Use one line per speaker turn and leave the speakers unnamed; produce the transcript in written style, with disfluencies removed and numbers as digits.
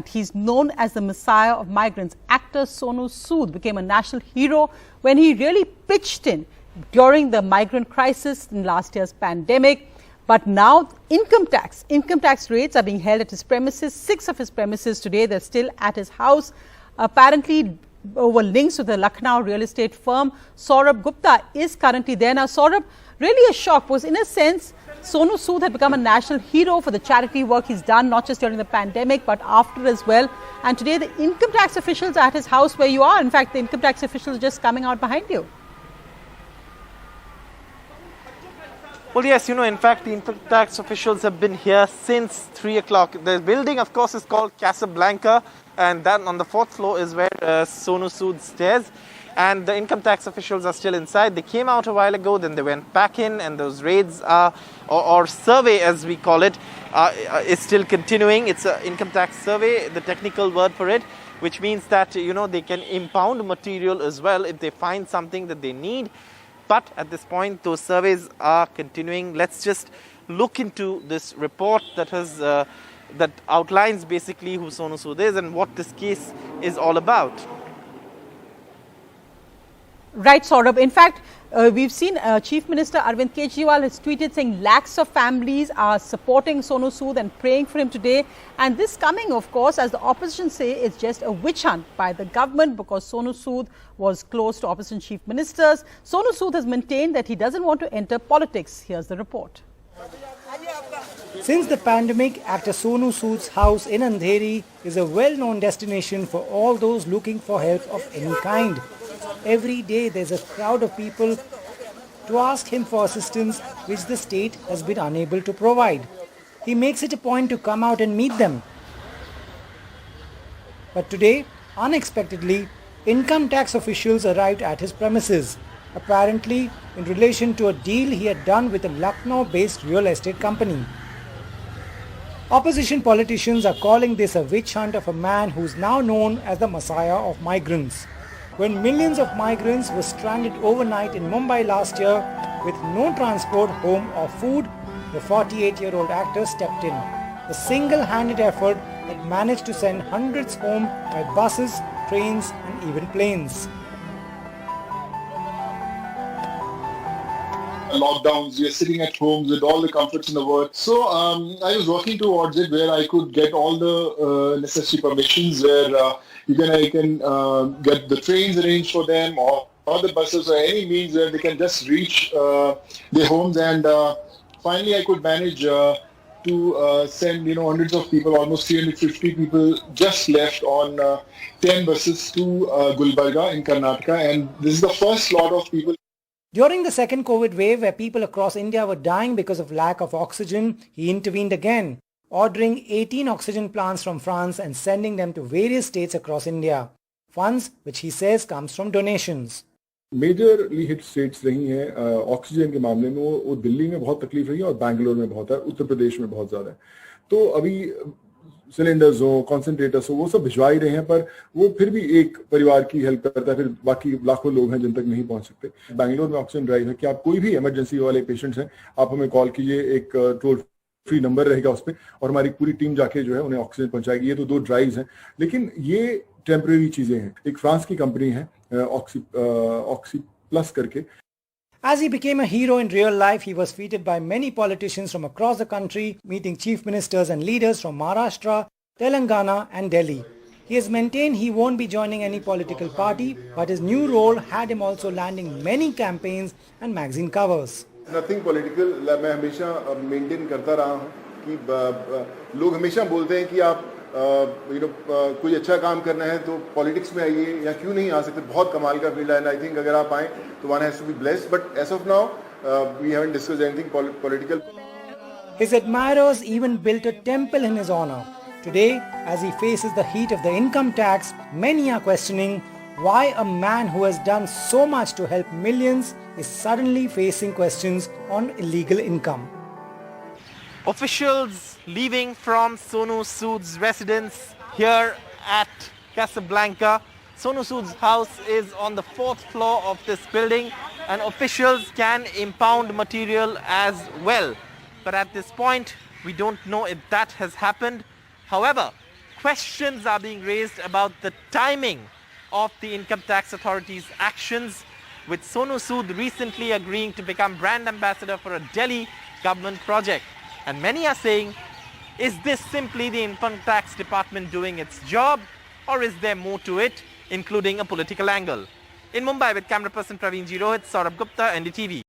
He's known as the Messiah of migrants. Actor Sonu Sood became a national hero when he really pitched in during the migrant crisis in last year's pandemic. But now income tax raids are being held at his premises. 6 of his premises today, they're still at his house. Apparently over links to the Lucknow real estate firm. Saurabh Gupta is currently there. Now Saurabh, really a shock, was in a sense Sonu Sood had become a national hero for the charity work he's done, not just during the pandemic, but after as well. And today the income tax officials are at his house where you are. In fact, the income tax officials are just coming out behind you.
Well, yes, in fact, the income tax officials have been here since 3 o'clock. The building, of course, is called Casablanca, and that on the 4th floor is where Sonu Sood stays. And the income tax officials are still inside. They came out a while ago, then they went back in, and those raids or survey, as we call it, is still continuing. It's an income tax survey, the technical word for it, which means that, they can impound material as well if they find something that they need. But at this point, those surveys are continuing. Let's just look into this report that outlines basically who Sonu Sood is and what this case is all about.
Right, Saurabh. In fact, we've seen Chief Minister Arvind Kejriwal has tweeted saying lakhs of families are supporting Sonu Sood and praying for him today. And this coming, of course, as the opposition say, is just a witch hunt by the government because Sonu Sood was close to opposition chief ministers. Sonu Sood has maintained that he doesn't want to enter politics. Here's the report.
Since the pandemic, actor Sonu Sood's house in Andheri is a well-known destination for all those looking for help of any kind. Every day there's a crowd of people to ask him for assistance which the state has been unable to provide. He makes it a point to come out and meet them. But today, unexpectedly, income tax officials arrived at his premises, apparently in relation to a deal he had done with a Lucknow-based real estate company. Opposition politicians are calling this a witch hunt of a man who is now known as the Messiah of migrants. When millions of migrants were stranded overnight in Mumbai last year with no transport, home or food, the 48-year-old actor stepped in. A single-handed effort that managed to send hundreds home by buses, trains and even planes.
Lockdowns, we are sitting at home with all the comforts in the world. So I was working towards it where I could get all the necessary permissions where I can get the trains arranged for them or the buses or any means where they can just reach their homes. And finally I could manage to send hundreds of people, almost 350 people just left on 10 buses to Gulbarga in Karnataka. And this is the first lot of people.
During the second COVID wave, where people across India were dying because of lack of oxygen, he intervened again, ordering 18 oxygen plants from France and sending them to various states across India. Funds, which he says comes from donations.
Majorly hit states रही हैं oxygen के मामले में वो दिल्ली में बहुत तकलीफ रही है और बैंगलोर में बहुत है, उत्तर प्रदेश में बहुत ज्यादा है. तो अभी सिलेंडर्स हो, कॉन्सेंट्रेटर्स हो, वो सब भिजवा ही रहे हैं, पर वो फिर भी एक परिवार की हेल्प करता है, फिर बाकी लाखों लोग हैं जिन तक नहीं पहुंच सकते. बैंगलोर में ऑक्सीजन ड्राइव है कि आप कोई भी इमरजेंसी वाले पेशेंट्स हैं, आप हमें कॉल कीजिए, एक टोल फ्री नंबर रहेगा उस पर और हमारी पूरी टीम जाके जो है उन्हें ऑक्सीजन पहुंचाएगी. ये तो 2 ड्राइव्स हैं, लेकिन ये टेम्परेरी चीजें हैं. एक फ्रांस की कंपनी है ऑक्सी प्लस करके.
As he became a hero in real life, he was feted by many politicians from across the country, meeting chief ministers and leaders from Maharashtra, Telangana and Delhi. He has maintained he won't be joining any political party, but his new role had him also landing many campaigns and magazine covers.
Nothing political. मैं हमेशा maintain करता रहा हूँ कि लोग हमेशा बोलते हैं कि आप कोई अच्छा काम करना है तो पॉलिटिक्स में आइए या क्यों नहीं आ सकते. बहुत कमाल का फील्ड है एंड आई थिंक अगर आप आए तो one has to be blessed, but as of now we haven't discussed anything political.
His admirers even built a temple in his honor. Today, as he faces the heat of the income tax, many are questioning why a man who has done so much to help millions is suddenly facing questions on illegal income.
Officials leaving from Sonu Sood's residence here at Casablanca. Sonu Sood's house is on the 4th floor of this building and officials can impound material as well. But at this point, we don't know if that has happened. However, questions are being raised about the timing of the income tax authority's actions, with Sonu Sood recently agreeing to become brand ambassador for a Delhi government project. And many are saying, is this simply the income tax department doing its job, or is there more to it, including a political angle? In Mumbai with camera person Praveen Rohit, Saurabh Gupta, NDTV.